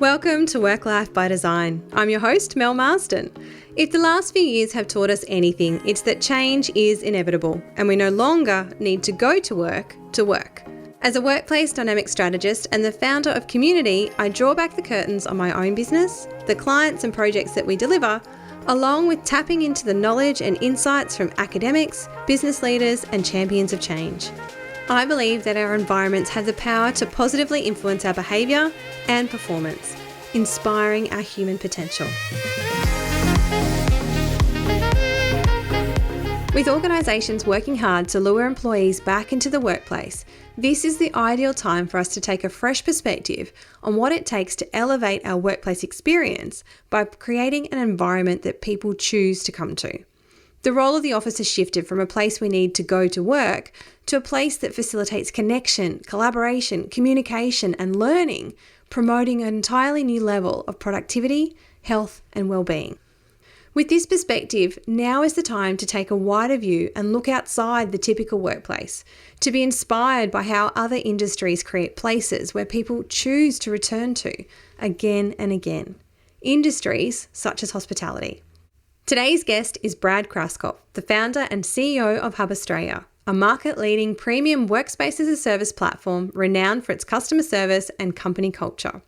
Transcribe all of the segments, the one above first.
Welcome to Work Life by Design. I'm your host, Mel Marsden. If the last few years have taught us anything, it's that change is inevitable and we no longer need to go to work to work. As a workplace dynamic strategist and the founder of COMUNiTI, I draw back the curtains on my own business, the clients and projects that we deliver, along with tapping into the knowledge and insights from academics, business leaders and champions of change. I believe that our environments have the power to positively influence our behaviour and performance, inspiring our human potential. With organisations working hard to lure employees back into the workplace, this is the ideal time for us to take a fresh perspective on what it takes to elevate our workplace experience by creating an environment that people choose to come to. The role of the office has shifted from a place we need to go to work to a place that facilitates connection, collaboration, communication and learning, promoting an entirely new level of productivity, health and well-being. With this perspective, now is the time to take a wider view and look outside the typical workplace, to be inspired by how other industries create places where people choose to return to again and again. Industries such as hospitality. Today's guest is Brad Krauskopf, the founder and CEO of Hub Australia, a market-leading premium workspace-as-a-service platform renowned for its customer service and company culture.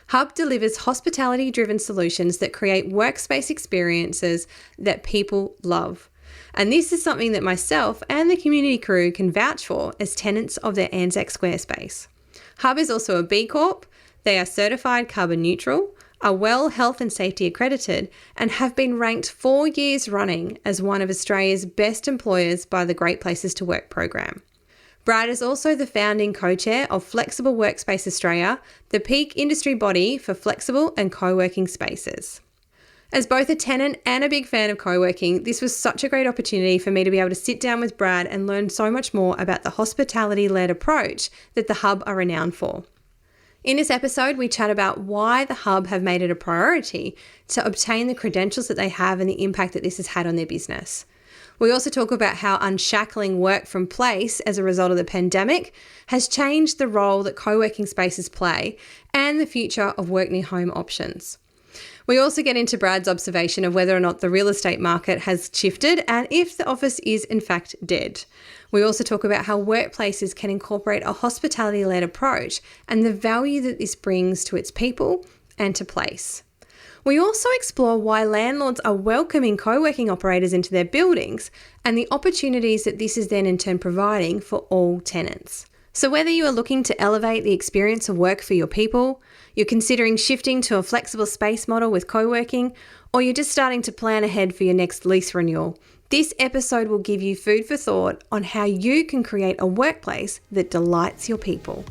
Hub delivers hospitality-driven solutions that create workspace experiences that people love. And this is something that myself and the COMUNiTI crew can vouch for as tenants of their Anzac Square space. Hub is also a BCorp, they are certified carbon neutral, are well health and safety accredited, and have been ranked 4 years running as one of Australia's best employers by the Great Places to Work program. Brad is also the founding co-chair of Flexible Workspace Australia, the peak industry body for flexible and co-working spaces. As both a tenant and a big fan of co-working, this was such a great opportunity for me to be able to sit down with Brad and learn so much more about the hospitality-led approach that the Hub are renowned for. In this episode, we chat about why the Hub have made it a priority to obtain the credentials that they have and the impact that this has had on their business. We also talk about how unshackling work from place as a result of the pandemic has changed the role that co-working spaces play and the future of work near home options. We also get into Brad's observation of whether or not the real estate market has shifted and if the office is in fact dead. We also talk about how workplaces can incorporate a hospitality-led approach and the value that this brings to its people and to place. We also explore why landlords are welcoming co-working operators into their buildings and the opportunities that this is then in turn providing for all tenants. So whether you are looking to elevate the experience of work for your people, you're considering shifting to a flexible space model with co-working, or you're just starting to plan ahead for your next lease renewal, this episode will give you food for thought on how you can create a workplace that delights your people.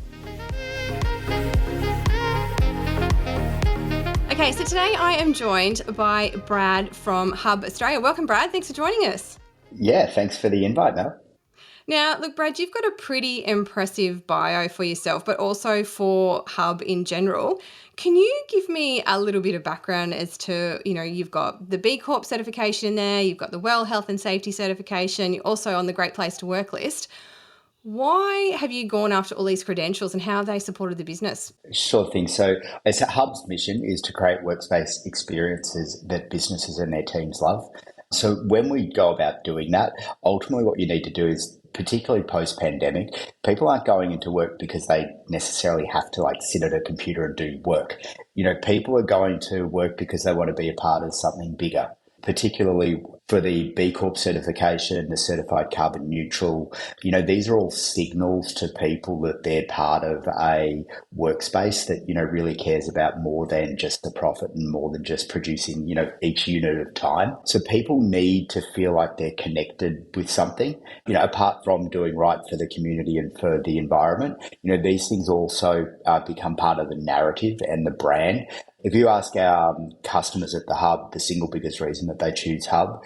Okay, so today I am joined by Brad from Hub Australia. Welcome, Brad. Thanks for joining us. Yeah, thanks for the invite, Mel. Now, look, Brad, you've got a pretty impressive bio for yourself, but also for Hub in general. Can you give me a little bit of background as to, you've got the BCorp certification in there, you've got the Well Health and Safety certification, you're also on the Great Place to Work list. Why have you gone after all these credentials and how have they supported the business? Sure thing. So as Hub's mission is to create workspace experiences that businesses and their teams love. So when we go about doing that, ultimately what you need to do is, particularly post-pandemic, people aren't going into work because they necessarily have to sit at a computer and do work. People are going to work because they want to be a part of something bigger, particularly for the BCorp certification, the certified carbon neutral. These are all signals to people that they're part of a workspace that, really cares about more than just the profit and more than just producing, each unit of time. So people need to feel like they're connected with something, apart from doing right for the community and for the environment. These things also become part of the narrative and the brand. If you ask our customers at the Hub, the single biggest reason that they choose Hub,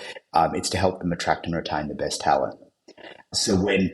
it's to help them attract and retain the best talent. So when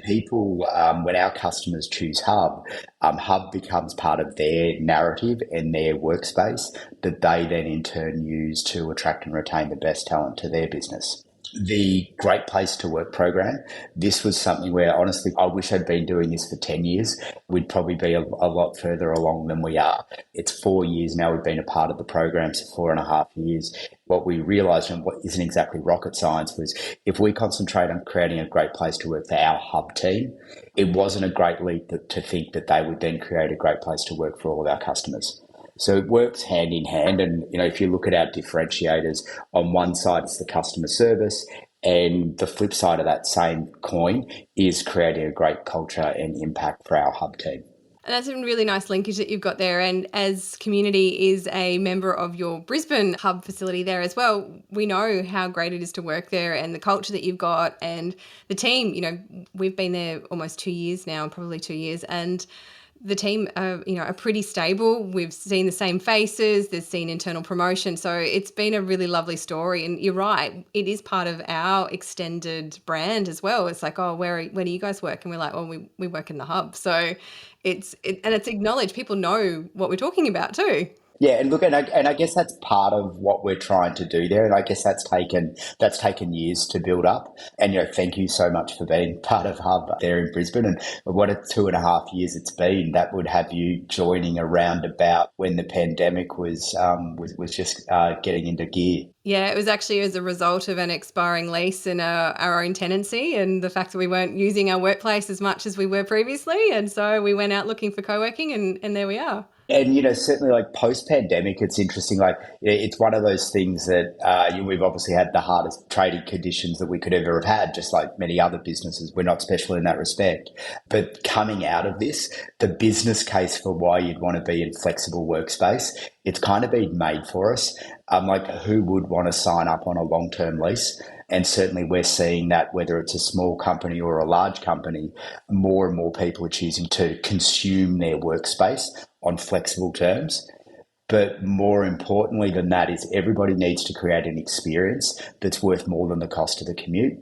our customers choose Hub, Hub becomes part of their narrative and their workspace that they then in turn use to attract and retain the best talent to their business. The Great Place to Work program, this was something where honestly, I wish I'd been doing this for 10 years. We'd probably be a lot further along than we are. It's 4 years now we've been a part of the program, so 4.5 years. What we realised, and what isn't exactly rocket science, was if we concentrate on creating a great place to work for our hub team, it wasn't a great leap to think that they would then create a great place to work for all of our customers. So it works hand in hand. And, if you look at our differentiators, on one side it's the customer service, and the flip side of that same coin is creating a great culture and impact for our hub team. And that's a really nice linkage that you've got there. And as COMUNiTI is a member of your Brisbane hub facility there as well, we know how great it is to work there and the culture that you've got and the team. We've been there almost 2 years now, probably 2 years, and the team are pretty stable. We've seen the same faces. There's seen internal promotion. So it's been a really lovely story. And you're right, it is part of our extended brand as well. It's like, oh, where do you guys work? And we're like, well, we work in the hub. So it's acknowledged. People know what we're talking about too. Yeah, and look, and I guess that's part of what we're trying to do there, and I guess that's taken years to build up. And thank you so much for being part of Hub there in Brisbane. And what a 2.5 years it's been. That would have you joining around about when the pandemic was just getting into gear. Yeah, it was actually as a result of an expiring lease and our own tenancy, and the fact that we weren't using our workplace as much as we were previously, and so we went out looking for co-working, and there we are. And, certainly like post-pandemic, it's interesting. Like, it's one of those things that we've obviously had the hardest trading conditions that we could ever have had, just like many other businesses. We're not special in that respect. But coming out of this, the business case for why you'd want to be in flexible workspace, it's kind of been made for us. Like, who would want to sign up on a long-term lease? And certainly we're seeing that whether it's a small company or a large company, more and more people are choosing to consume their workspace on flexible terms. But more importantly than that is everybody needs to create an experience that's worth more than the cost of the commute,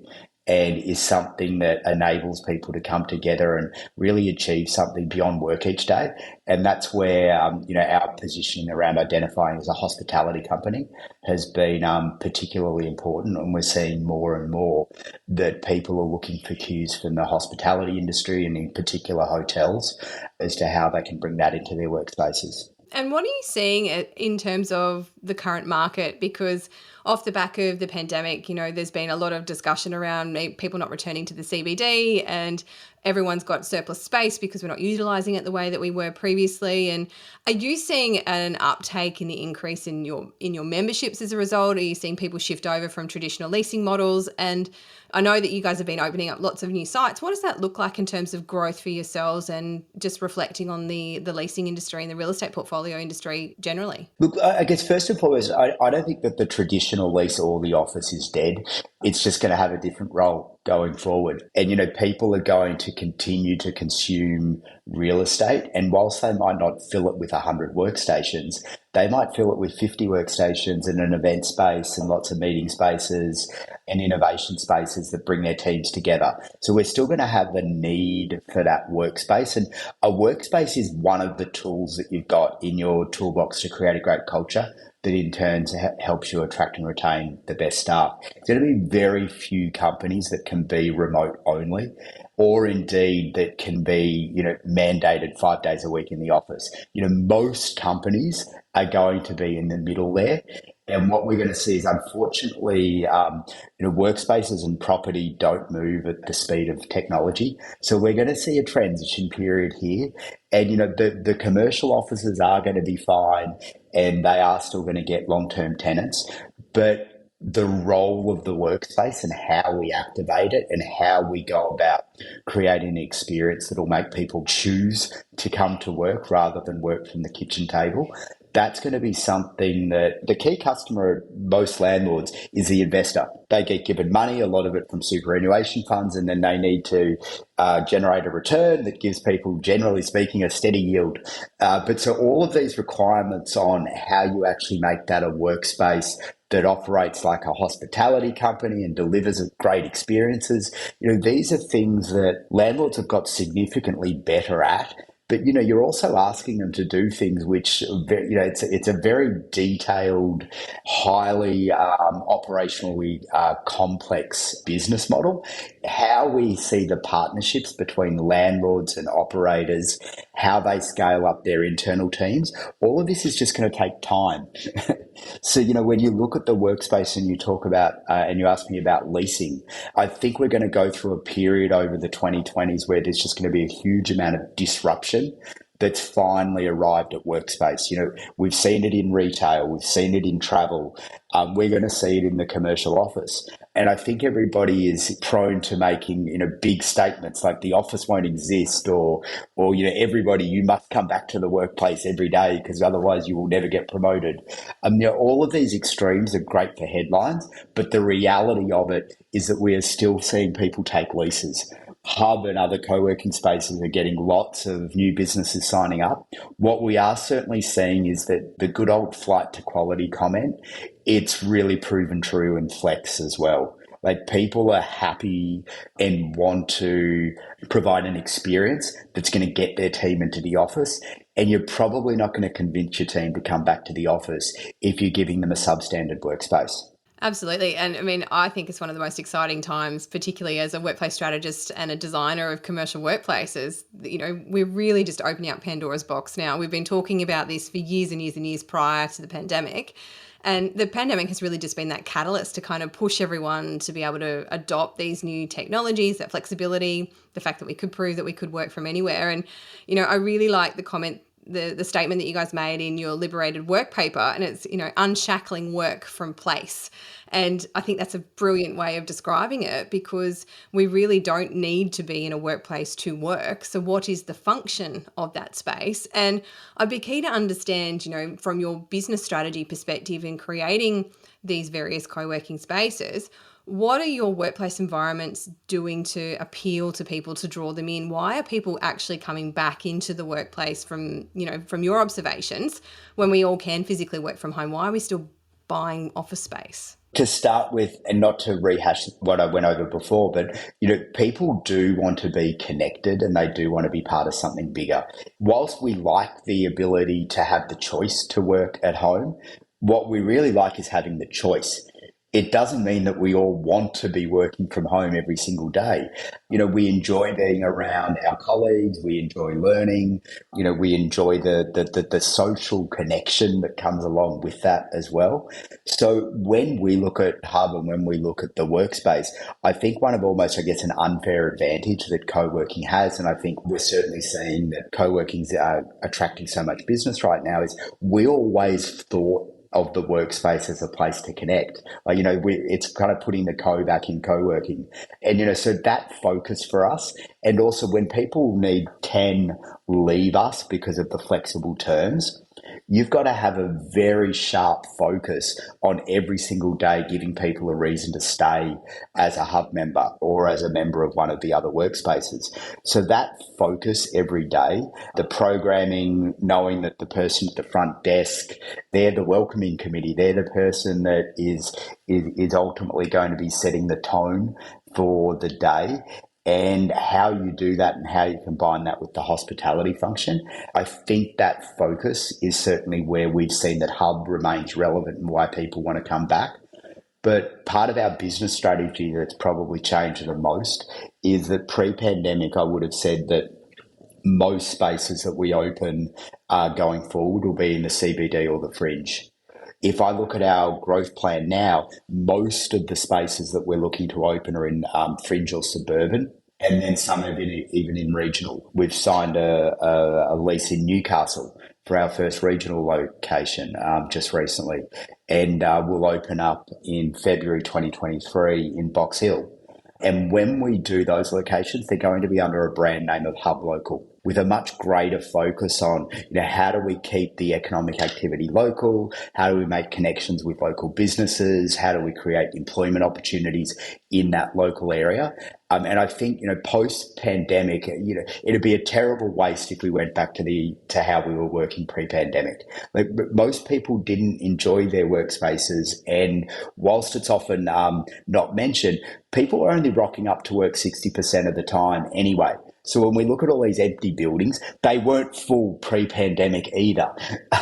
and is something that enables people to come together and really achieve something beyond work each day. And that's where, our positioning around identifying as a hospitality company has been particularly important. And we're seeing more and more that people are looking for cues from the hospitality industry and in particular hotels as to how they can bring that into their workspaces. And what are you seeing in terms of the current market? Because off the back of the pandemic, there's been a lot of discussion around people not returning to the CBD, and everyone's got surplus space because we're not utilising it the way that we were previously. And are you seeing an uptake in the increase in your memberships as a result? Are you seeing people shift over from traditional leasing models? And I know that you guys have been opening up lots of new sites. What does that look like in terms of growth for yourselves and just reflecting on the leasing industry and the real estate portfolio industry generally? Look, I guess first and foremost, I don't think that the traditional lease or the office is dead. It's just going to have a different role going forward. And, people are going to continue to consume real estate. And whilst they might not fill it with 100 workstations, they might fill it with 50 workstations and an event space and lots of meeting spaces and innovation spaces that bring their teams together. So we're still going to have the need for that workspace. And a workspace is one of the tools that you've got in your toolbox to create a great culture that in turn helps you attract and retain the best staff. There's going to be very few companies that can be remote only, or indeed that can be, mandated 5 days a week in the office. Most companies are going to be in the middle there. And what we're going to see is, unfortunately, workspaces and property don't move at the speed of technology. So we're going to see a transition period here. And, the commercial offices are going to be fine, and they are still going to get long-term tenants. But the role of the workspace and how we activate it and how we go about creating an experience that will make people choose to come to work rather than work from the kitchen table, that's going to be something that the key customer, most landlords, is the investor. They get given money, a lot of it from superannuation funds, and then they need to generate a return that gives people, generally speaking, a steady yield. But so all of these requirements on how you actually make that a workspace that operates like a hospitality company and delivers great experiences, these are things that landlords have got significantly better at but you're also asking them to do things which it's a very detailed, highly operationally complex business model. How we see the partnerships between landlords and operators, how they scale up their internal teams, all of this is just going to take time. So, when you look at the workspace and you talk about, and you ask me about leasing, I think we're going to go through a period over the 2020s where there's just going to be a huge amount of disruption that's finally arrived at workspace. We've seen it in retail, we've seen it in travel, we're going to see it in the commercial office. And I think everybody is prone to making, big statements like the office won't exist, or everybody, you must come back to the workplace every day because otherwise you will never get promoted. All of these extremes are great for headlines, but the reality of it is that we are still seeing people take leases. Hub and other co-working spaces are getting lots of new businesses signing up. What we are certainly seeing is that the good old flight to quality comment, it's really proven true in flex as well. Like, people are happy and want to provide an experience that's going to get their team into the office. And you're probably not going to convince your team to come back to the office if you're giving them a substandard workspace. Absolutely. And I mean, I think it's one of the most exciting times, particularly as a workplace strategist and a designer of commercial workplaces. We're really just opening up Pandora's box now. We've been talking about this for years and years and years prior to the pandemic. And the pandemic has really just been that catalyst to kind of push everyone to be able to adopt these new technologies, that flexibility, the fact that we could prove that we could work from anywhere. And, I really like the comment, the statement that you guys made in your Liberated Work paper, and it's, unshackling work from place. And I think that's a brilliant way of describing it, because we really don't need to be in a workplace to work. So what is the function of that space? And I'd be keen to understand, from your business strategy perspective in creating these various co-working spaces, what are your workplace environments doing to appeal to people, to draw them in? Why are people actually coming back into the workplace from your observations, when we all can physically work from home? Why are we still buying office space? To start with, and not to rehash what I went over before, but people do want to be connected and they do want to be part of something bigger. Whilst we like the ability to have the choice to work at home, what we really like is having the choice. It doesn't mean that we all want to be working from home every single day. We enjoy being around our colleagues. We enjoy learning. We enjoy the social connection that comes along with that as well. So when we look at Hub and when we look at the workspace, I think one of almost, an unfair advantage that co-working has, and I think we're certainly seeing that co-working's attracting so much business right now, is we always thought of the workspace as a place to connect. It's kind of putting the co back in co-working. And, so that focus for us, and also when people can leave us because of the flexible terms, you've got to have a very sharp focus on every single day giving people a reason to stay as a Hub member or as a member of one of the other workspaces. So that focus every day, the programming, knowing that the person at the front desk, they're the welcoming committee, they're the person that is ultimately going to be setting the tone for the day. And how you do that and how you combine that with the hospitality function, I think that focus is certainly where we've seen that Hub remains relevant and why people want to come back. But part of our business strategy that's probably changed the most is that pre-pandemic, I would have said that most spaces that we open going forward will be in the CBD or the fringe. If I look at our growth plan now, most of the spaces that we're looking to open are in fringe or suburban, and then some are even in regional. We've signed a lease in Newcastle for our first regional location just recently, and we'll open up in February 2023 in Box Hill. And when we do those locations, they're going to be under a brand name of Hub Local, with a much greater focus on, how do we keep the economic activity local? How do we make connections with local businesses? How do we create employment opportunities in that local area? And I think, post-pandemic, it'd be a terrible waste if we went back to how we were working pre-pandemic. Like, most people didn't enjoy their workspaces, and whilst it's often not mentioned, people are only rocking up to work 60% of the time anyway. So when we look at all these empty buildings, they weren't full pre-pandemic either.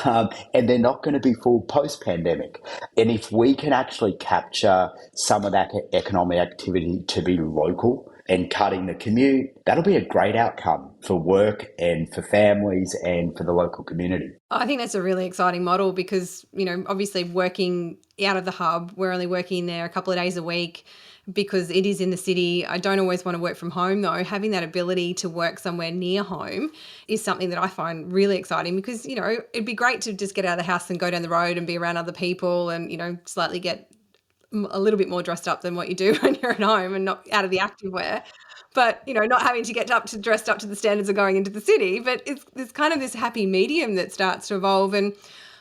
And they're not going to be full post-pandemic. And if we can actually capture some of that economic activity to be local and cutting the commute, that'll be a great outcome for work and for families and for the local community. I think that's a really exciting model because, obviously working out of the hub, we're only working there a couple of days a week because it is in the city. I don't always want to work from home though. Having that ability to work somewhere near home is something that I find really exciting because, it'd be great to just get out of the house and go down the road and be around other people and, slightly get a little bit more dressed up than what you do when you're at home and not out of the activewear. But, not having to get dressed up to the standards of going into the city. But it's kind of this happy medium that starts to evolve. And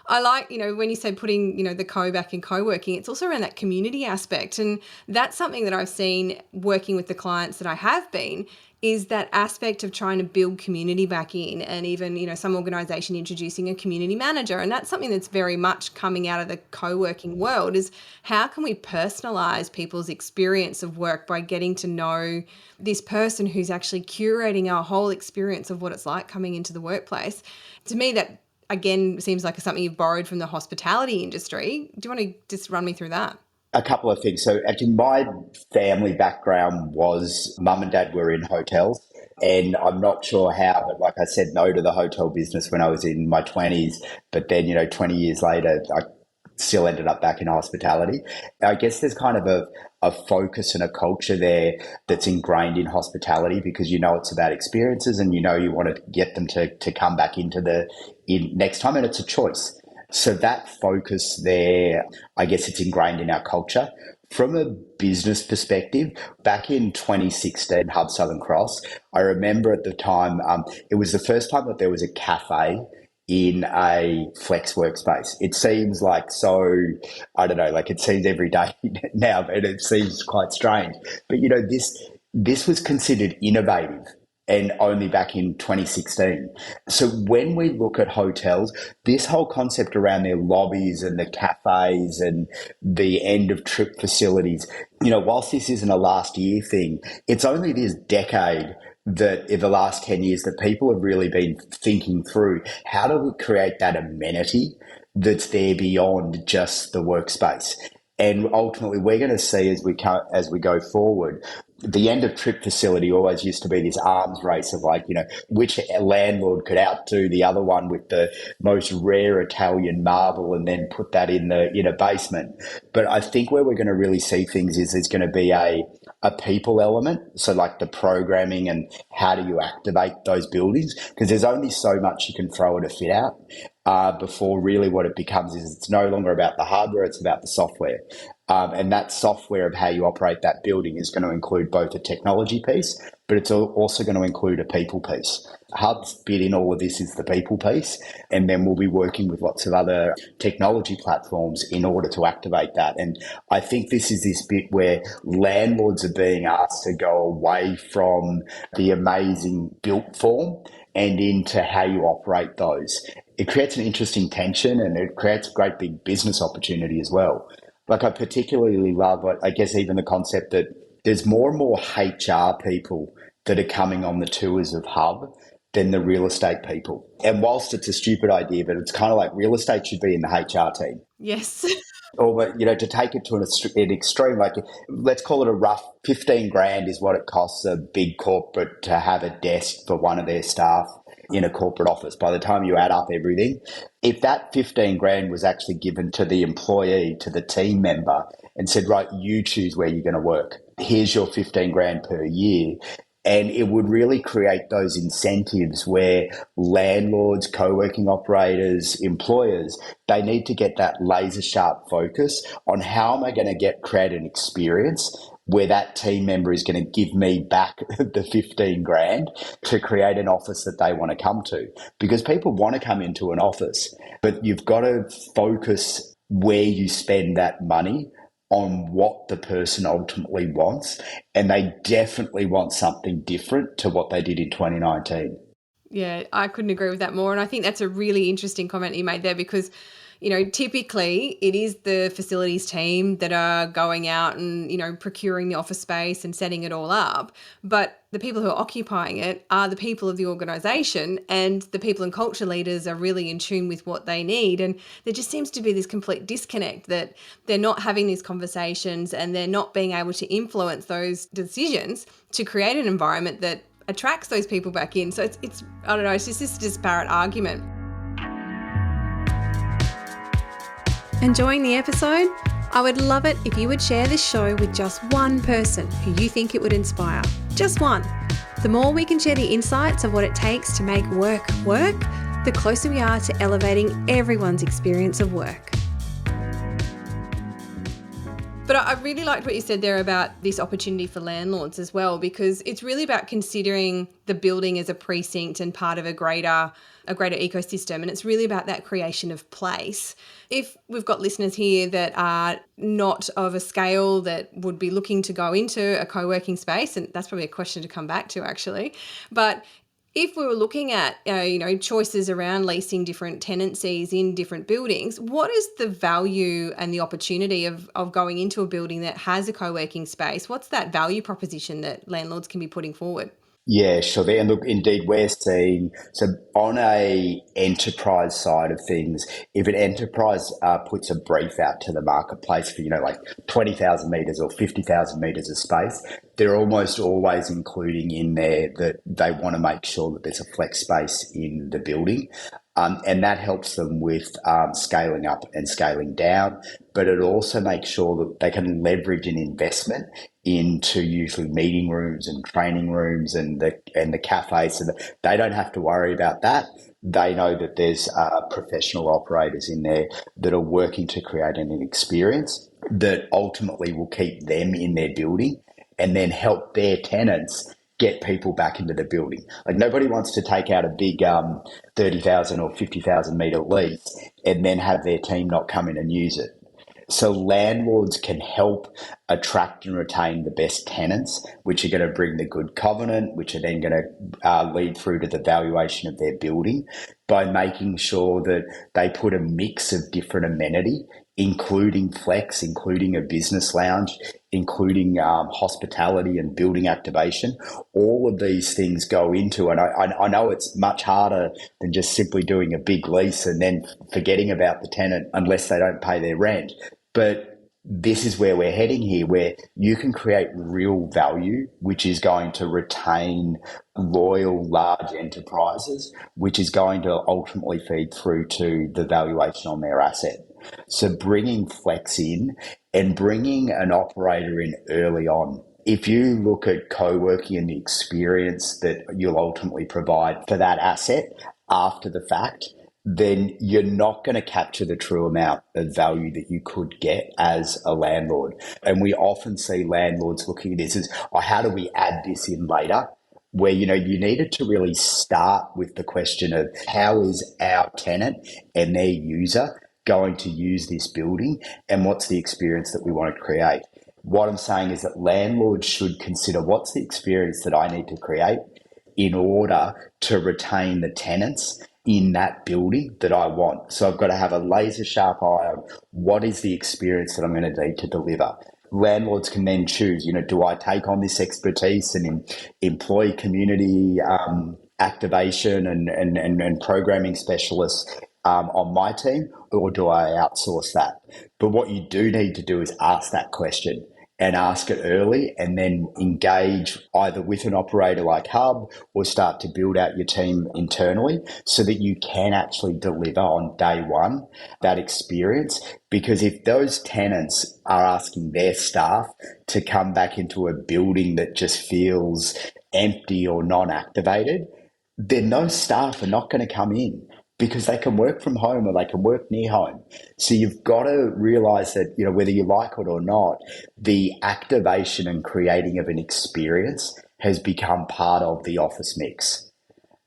I like, when you say putting, the back in co-working, it's also around that community aspect. And that's something that I've seen working with the clients that I have been, is that aspect of trying to build community back in, and even, some organisation introducing a community manager. And that's something that's very much coming out of the co-working world, is how can we personalise people's experience of work by getting to know this person who's actually curating our whole experience of what it's like coming into the workplace. To me, that again seems like something you've borrowed from the hospitality industry. Do you want to just run me through that? A couple of things. So actually my family background was mum and dad were in hotels, and I'm not sure how, but like I said no to the hotel business when I was in my 20s, but then 20 years later I still ended up back in hospitality. I guess there's kind of a focus and a culture there that's ingrained in hospitality because it's about experiences and you want to get them to come back into next time, and it's a choice. So that focus there, I guess it's ingrained in our culture. From a business perspective, back in 2016, Hub Southern Cross, I remember at the time, it was the first time that there was a cafe in a flex workspace. It seems like I don't know, like it seems every day now, but it seems quite strange. But, this was considered innovative, and only back in 2016. So when we look at hotels, this whole concept around their lobbies and the cafes and the end of trip facilities, whilst this isn't a last year thing, it's only this decade that in the last 10 years that people have really been thinking through how do we create that amenity that's there beyond just the workspace. And ultimately, we're going to see as we go forward, the end of trip facility always used to be this arms race of which landlord could outdo the other one with the most rare Italian marble and then put that in a basement. But I think where we're going to really see things is there's going to be a people element. So like the programming and how do you activate those buildings? Because there's only so much you can throw at a fit out. Before really what it becomes is it's no longer about the hardware, it's about the software. And that software of how you operate that building is going to include both a technology piece, but it's also going to include a people piece. Hub's bit in all of this is the people piece, and then we'll be working with lots of other technology platforms in order to activate that. And I think this is this bit where landlords are being asked to go away from the amazing built form and into how you operate those. It creates an interesting tension and it creates a great big business opportunity as well. Like I particularly love, I guess, even the concept that there's more and more HR people that are coming on the tours of Hub than the real estate people. And whilst it's a stupid idea, but it's kind of like real estate should be in the HR team. Yes. Or, to take it to an extreme, like let's call it a rough 15 grand is what it costs a big corporate to have a desk for one of their staff in a corporate office. By the time you add up everything, if that 15 grand was actually given to the employee, to the team member, and said, right, you choose where you're going to work. Here's your 15 grand per year. And it would really create those incentives where landlords, co-working operators, employers, they need to get that laser sharp focus on how am I going to create an experience where that team member is going to give me back the 15 grand to create an office that they want to come to. Because people want to come into an office, but you've got to focus where you spend that money on what the person ultimately wants. And they definitely want something different to what they did in 2019. Yeah, I couldn't agree with that more. And I think that's a really interesting comment you made there because, typically it is the facilities team that are going out and, procuring the office space and setting it all up. But the people who are occupying it are the people of the organisation, and the people and culture leaders are really in tune with what they need. And there just seems to be this complete disconnect that they're not having these conversations and they're not being able to influence those decisions to create an environment that attracts those people back in. So it's I don't know, it's just this disparate argument. Enjoying the episode? I would love it if you would share this show with just one person who you think it would inspire. Just one. The more we can share the insights of what it takes to make work work, the closer we are to elevating everyone's experience of work. But I really liked what you said there about this opportunity for landlords as well, because it's really about considering the building as a precinct and part of a greater ecosystem. And it's really about that creation of place. If we've got listeners here that are not of a scale that would be looking to go into a co-working space, and that's probably a question to come back to actually, but if we were looking at, choices around leasing different tenancies in different buildings, what is the value and the opportunity of going into a building that has a co-working space? What's that value proposition that landlords can be putting forward? Yeah, sure. And look, indeed, we're seeing, so on a enterprise side of things, if an enterprise puts a brief out to the marketplace for, like 20,000 metres or 50,000 metres of space, they're almost always including in there that they want to make sure that there's a flex space in the building. And that helps them with scaling up and scaling down, but it also makes sure that they can leverage an investment into usually meeting rooms and training rooms and the cafes, so that they don't have to worry about that. They know that there's professional operators in there that are working to create an experience that ultimately will keep them in their building and then help their tenants get people back into the building. Like, nobody wants to take out a big 30,000 or 50,000 metre lease and then have their team not come in and use it. So landlords can help attract and retain the best tenants, which are going to bring the good covenant, which are then going to lead through to the valuation of their building, by making sure that they put a mix of different amenity, including flex, including a business lounge, including hospitality and building activation. All of these things go into, and I know it's much harder than just simply doing a big lease and then forgetting about the tenant unless they don't pay their rent. But this is where we're heading here, where you can create real value, which is going to retain loyal, large enterprises, which is going to ultimately feed through to the valuation on their asset. So bringing flex in and bringing an operator in early on. If you look at co-working and the experience that you'll ultimately provide for that asset after the fact, then you're not going to capture the true amount of value that you could get as a landlord. And we often see landlords looking at this as, how do we add this in later? Where, you needed to really start with the question of, how is our tenant and their user going to use this building, and what's the experience that we want to create? What I'm saying is that landlords should consider, what's the experience that I need to create in order to retain the tenants in that building that I want. So I've got to have a laser sharp eye on what is the experience that I'm going to need to deliver. Landlords can then choose, do I take on this expertise and employ community activation and programming specialists on my team, or do I outsource that? But what you do need to do is ask that question, and ask it early, and then engage either with an operator like Hub or start to build out your team internally so that you can actually deliver on day one that experience. Because if those tenants are asking their staff to come back into a building that just feels empty or non-activated, then those staff are not going to come in, because they can work from home or they can work near home. So you've got to realise that, whether you like it or not, the activation and creating of an experience has become part of the office mix.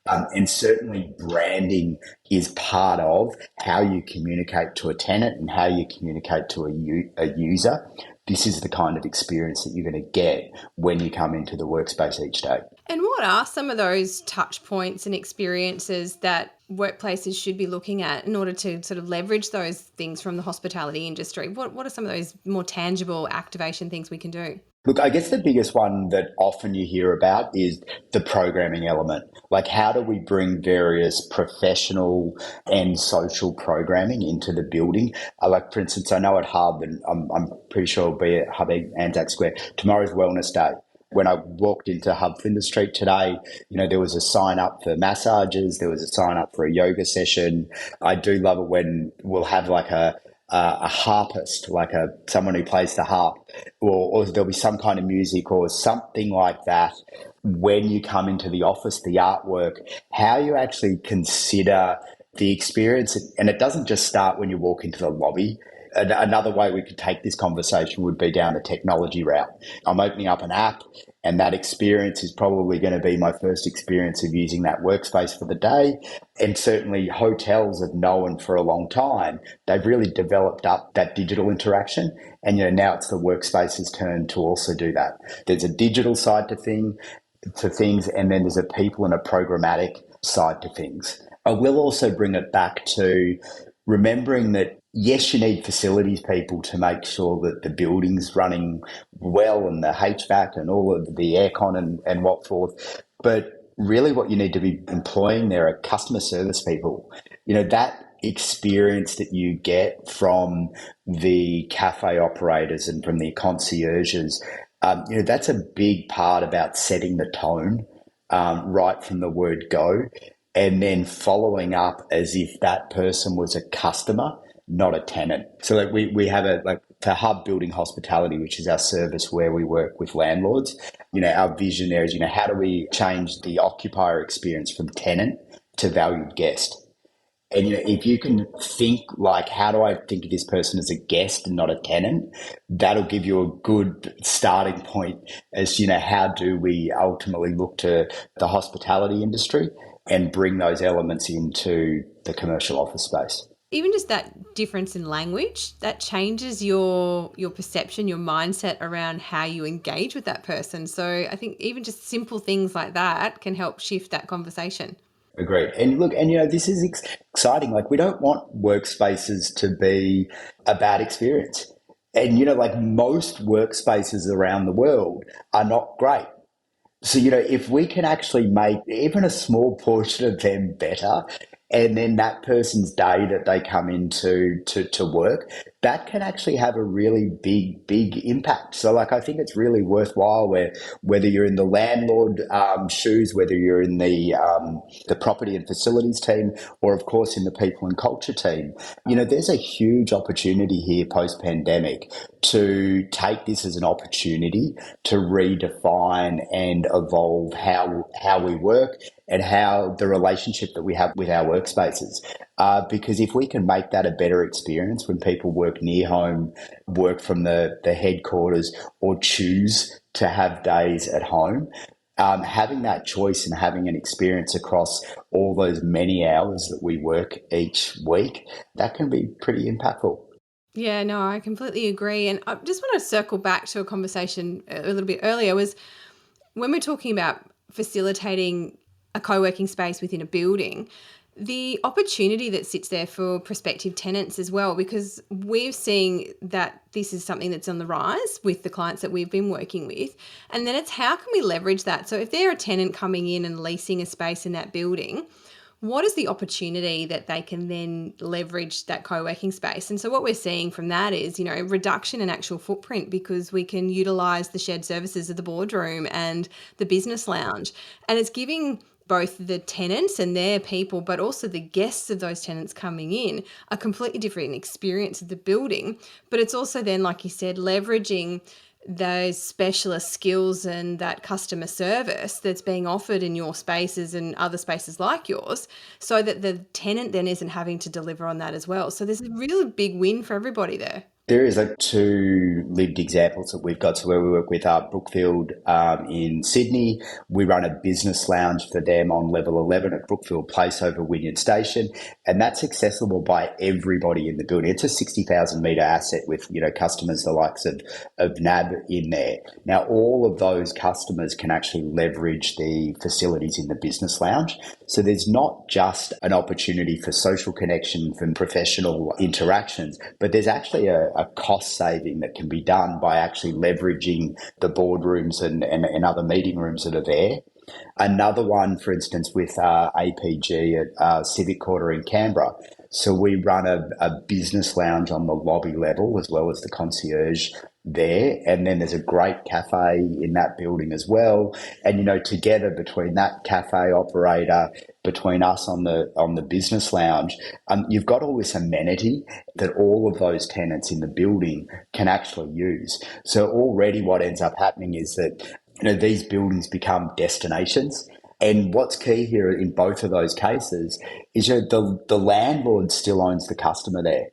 And certainly branding is part of how you communicate to a tenant and how you communicate to a user. This is the kind of experience that you're going to get when you come into the workspace each day. And what are some of those touch points and experiences that workplaces should be looking at in order to sort of leverage those things from the hospitality industry? What are some of those more tangible activation things we can do? Look, I guess the biggest one that often you hear about is the programming element. Like, how do we bring various professional and social programming into the building? Like, for instance, I know at Hub, and I'm pretty sure it'll be at Hub Anzac Square, tomorrow's Wellness Day. When I walked into Hub Flinders Street today, there was a sign up for massages, there was a sign up for a yoga session. I do love it when we'll have like a harpist, like someone who plays the harp, or there'll be some kind of music or something like that. When you come into the office, the artwork, how you actually consider the experience, and it doesn't just start when you walk into the lobby. Another way we could take this conversation would be down the technology route. I'm opening up an app, and that experience is probably going to be my first experience of using that workspace for the day. And certainly hotels have known for a long time, they've really developed up that digital interaction. And now it's the workspace's turn to also do that. There's a digital side to things, and then there's a people and a programmatic side to things. I will also bring it back to remembering that, yes, you need facilities people to make sure that the building's running well and the HVAC and all of the aircon and what forth. But really what you need to be employing there are customer service people. That experience that you get from the cafe operators and from the concierges, that's a big part about setting the tone right from the word go, and then following up as if that person was a customer, not a tenant. So like we have for Hub Building Hospitality, which is our service where we work with landlords, our vision there is, how do we change the occupier experience from tenant to valued guest? And if you can think like, how do I think of this person as a guest and not a tenant? That'll give you a good starting point as how do we ultimately look to the hospitality industry and bring those elements into the commercial office space. Even just that difference in language, that changes your perception, your mindset around how you engage with that person. So I think even just simple things like that can help shift that conversation. Agreed. And look, this is exciting. Like, we don't want workspaces to be a bad experience. And, like most workspaces around the world are not great. So, if we can actually make even a small portion of them better, and then that person's day that they come into to work, that can actually have a really big impact. So like, I think it's really worthwhile whether you're in the landlord shoes, whether you're in the property and facilities team, or of course in the people and culture team, there's a huge opportunity here post-pandemic to take this as an opportunity to redefine and evolve how we work and how the relationship that we have with our workspaces. Because if we can make that a better experience when people work near home, work from the headquarters, or choose to have days at home, having that choice and having an experience across all those many hours that we work each week, that can be pretty impactful. Yeah, no, I completely agree. And I just want to circle back to a conversation a little bit earlier, was when we're talking about facilitating a co-working space within a building, the opportunity that sits there for prospective tenants as well, because we're seeing that this is something that's on the rise with the clients that we've been working with. And then it's how can we leverage that? So if they're a tenant coming in and leasing a space in that building, what is the opportunity that they can then leverage that co-working space? And so what we're seeing from that is, reduction in actual footprint, because we can utilize the shared services of the boardroom and the business lounge. And it's giving both the tenants and their people, but also the guests of those tenants coming in, a completely different experience of the building. But it's also then, like you said, leveraging those specialist skills and that customer service that's being offered in your spaces and other spaces like yours, so that the tenant then isn't having to deliver on that as well. So there's a really big win for everybody there. There is like two lived examples that we've got. So where we work with Brookfield in Sydney, we run a business lounge for them on level 11 at Brookfield Place over Wynyard Station, and that's accessible by everybody in the building. It's a 60,000 metre asset with customers the likes of NAB in there. Now all of those customers can actually leverage the facilities in the business lounge. So there's not just an opportunity for social connection, for professional interactions, but there's actually a cost saving that can be done by actually leveraging the boardrooms and other meeting rooms that are there. Another one, for instance, with APG at Civic Quarter in Canberra. So we run a business lounge on the lobby level as well as the concierge there. And then there's a great cafe in that building as well. And, together between that cafe operator, between us on the business lounge, you've got all this amenity that all of those tenants in the building can actually use. So already what ends up happening is that these buildings become destinations. And what's key here in both of those cases is the landlord still owns the customer there.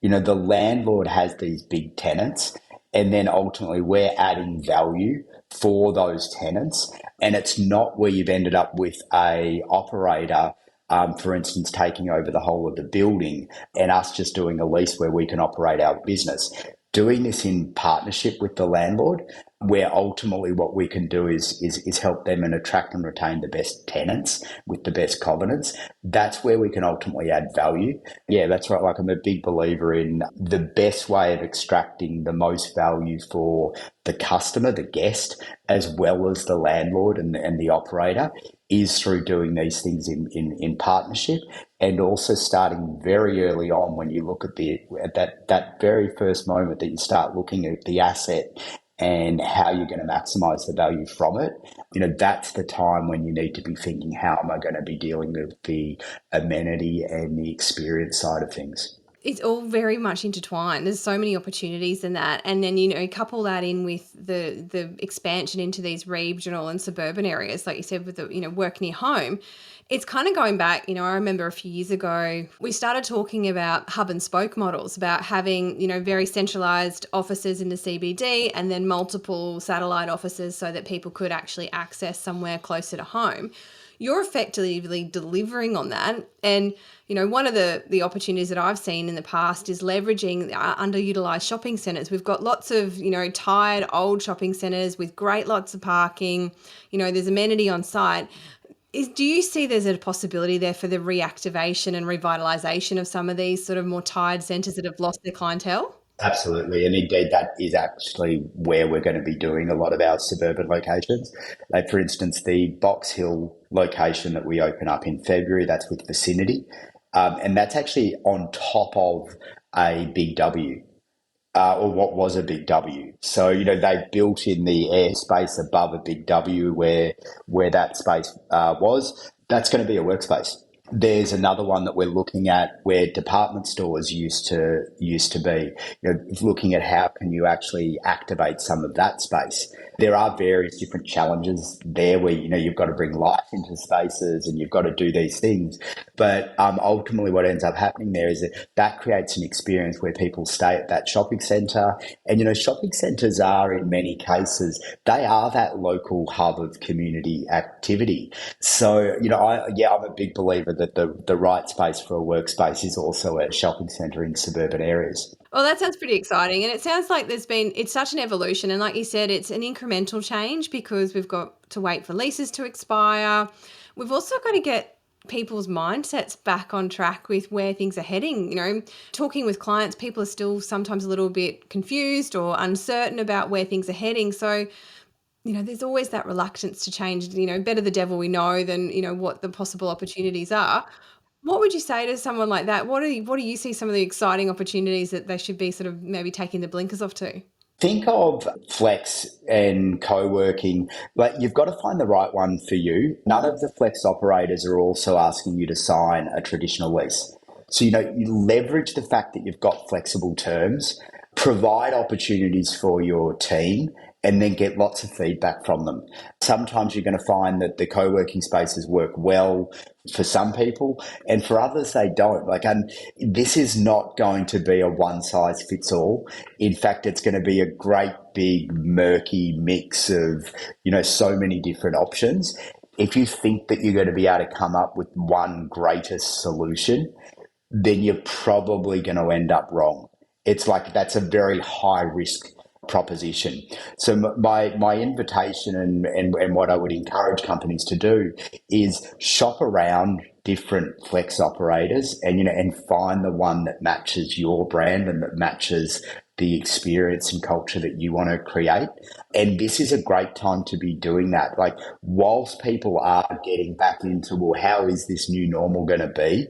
The landlord has these big tenants, and then ultimately we're adding value for those tenants. And it's not where you've ended up with a operator, for instance, taking over the whole of the building and us just doing a lease where we can operate our business. Doing this in partnership with the landlord, where ultimately what we can do is help them and attract and retain the best tenants with the best covenants. That's where we can ultimately add value. Yeah, that's right. Like, I'm a big believer in the best way of extracting the most value for the customer, the guest, as well as the landlord and the operator, is through doing these things in partnership, and also starting very early on when you look at that very first moment that you start looking at the asset and how you're going to maximize the value from it. That's the time when you need to be thinking, how am I going to be dealing with the amenity and the experience side of things? It's all very much intertwined. There's so many opportunities in that. And then, couple that in with the expansion into these regional and suburban areas, like you said, with the, work near home. It's kind of going back, I remember a few years ago, we started talking about hub and spoke models, about having, very centralized offices in the CBD and then multiple satellite offices so that people could actually access somewhere closer to home. You're effectively delivering on that. And, one of the opportunities that I've seen in the past is leveraging underutilized shopping centres. We've got lots of, tired old shopping centres with great lots of parking. There's amenity on site. Do you see there's a possibility there for the reactivation and revitalisation of some of these sort of more tired centres that have lost their clientele? Absolutely. And indeed, that is actually where we're going to be doing a lot of our suburban locations. Like, for instance, the Box Hill location that we open up in February, that's with Vicinity. And that's actually on top of a Big W. Or what was a Big W. So, they built in the airspace above a Big W where that space was. That's going to be a workspace. There's another one that we're looking at where department stores used to be, looking at how can you actually activate some of that space. There are various different challenges there where, you've got to bring life into spaces and you've got to do these things. But ultimately what ends up happening there is that creates an experience where people stay at that shopping centre. And, shopping centres are, in many cases, they are that local hub of community activity. So, I'm a big believer that the right space for a workspace is also a shopping centre in suburban areas. Well, that sounds pretty exciting. And it sounds like it's such an evolution. And like you said, it's an incremental change because we've got to wait for leases to expire. We've also got to get people's mindsets back on track with where things are heading. Talking with clients, people are still sometimes a little bit confused or uncertain about where things are heading. So, there's always that reluctance to change. Better the devil we know than, what the possible opportunities are. What would you say to someone like that? What do you see some of the exciting opportunities that they should be sort of maybe taking the blinkers off to? Think of flex and co-working, but you've got to find the right one for you. None of the flex operators are also asking you to sign a traditional lease. So, you leverage the fact that you've got flexible terms. Provide opportunities for your team and then get lots of feedback from them. Sometimes you're going to find that the co-working spaces work well for some people and for others they don't. And this is not going to be a one size fits all. In fact, it's going to be a great big murky mix of, so many different options. If you think that you're going to be able to come up with one greatest solution, then you're probably going to end up wrong. It's like that's a very high risk proposition. So my invitation and what I would encourage companies to do is shop around different flex operators and find the one that matches your brand and that matches the experience and culture that you want to create. And this is a great time to be doing that. Whilst people are getting back into, well, how is this new normal going to be?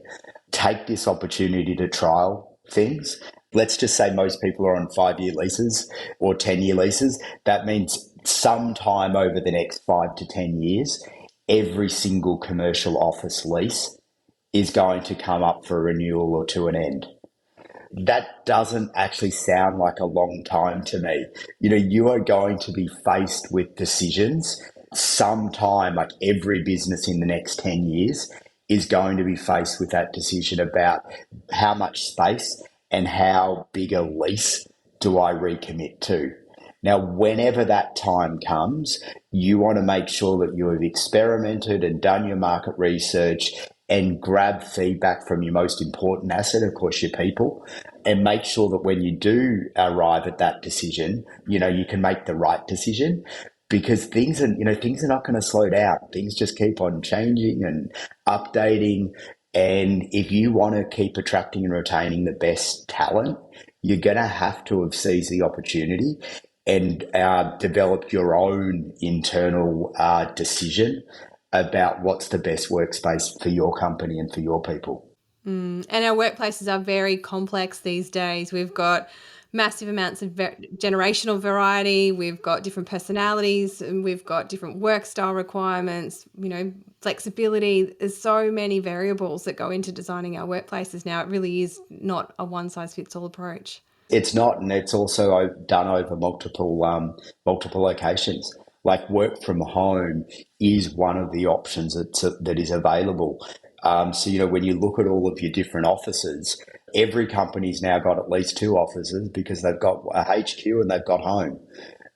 Take this opportunity to trial things. Let's just say most people are on 5-year leases or 10-year leases. That means sometime over the next 5 to 10 years, every single commercial office lease is going to come up for renewal or to an end. That doesn't actually sound like a long time to me. You are going to be faced with decisions sometime, like every business in the next 10 years is going to be faced with that decision about how much space and how big a lease do I recommit to. Now, whenever that time comes, you want to make sure that you have experimented and done your market research and grab feedback from your most important asset, of course, your people, and make sure that when you do arrive at that decision, you can make the right decision. Because things are not going to slow down. Things just keep on changing and updating. And if you want to keep attracting and retaining the best talent, you're going to have to have seized the opportunity and develop your own internal decision about what's the best workspace for your company and for your people. And our workplaces are very complex these days. We've got massive amounts of generational variety. We've got different personalities and we've got different work style requirements, flexibility. There's so many variables that go into designing our workplaces now. It really is not a one size fits all approach. It's not, and it's also done over multiple locations. Work from home is one of the options that is available. So, when you look at all of your different offices, every company's now got at least 2 offices because they've got a HQ and they've got home.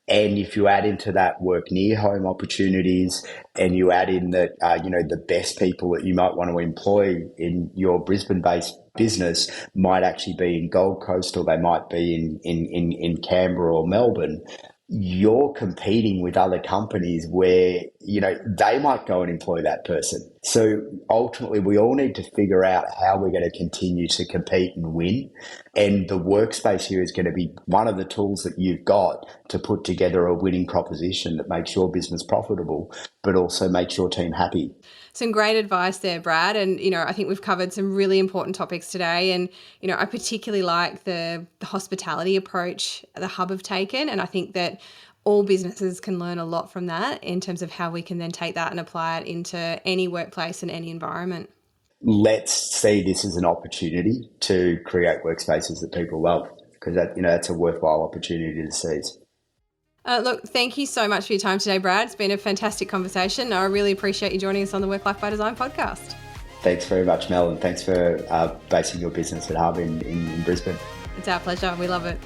And if you add into that work near home opportunities and you add in that, the best people that you might want to employ in your Brisbane-based business might actually be in Gold Coast or they might be in Canberra or Melbourne, you're competing with other companies where, they might go and employ that person. So ultimately, we all need to figure out how we're going to continue to compete and win. And the workspace here is going to be one of the tools that you've got to put together a winning proposition that makes your business profitable, but also makes your team happy. Some great advice there, Brad. And, I think we've covered some really important topics today. And, I particularly like the hospitality approach the Hub have taken. And I think that all businesses can learn a lot from that in terms of how we can then take that and apply it into any workplace and any environment. Let's see this as an opportunity to create workspaces that people love, because that's a worthwhile opportunity to seize. Look, thank you so much for your time today, Brad. It's been a fantastic conversation. I really appreciate you joining us on the Work Life by Design podcast. Thanks very much, Mel, and thanks for basing your business at Hub in Brisbane. It's our pleasure. We love it.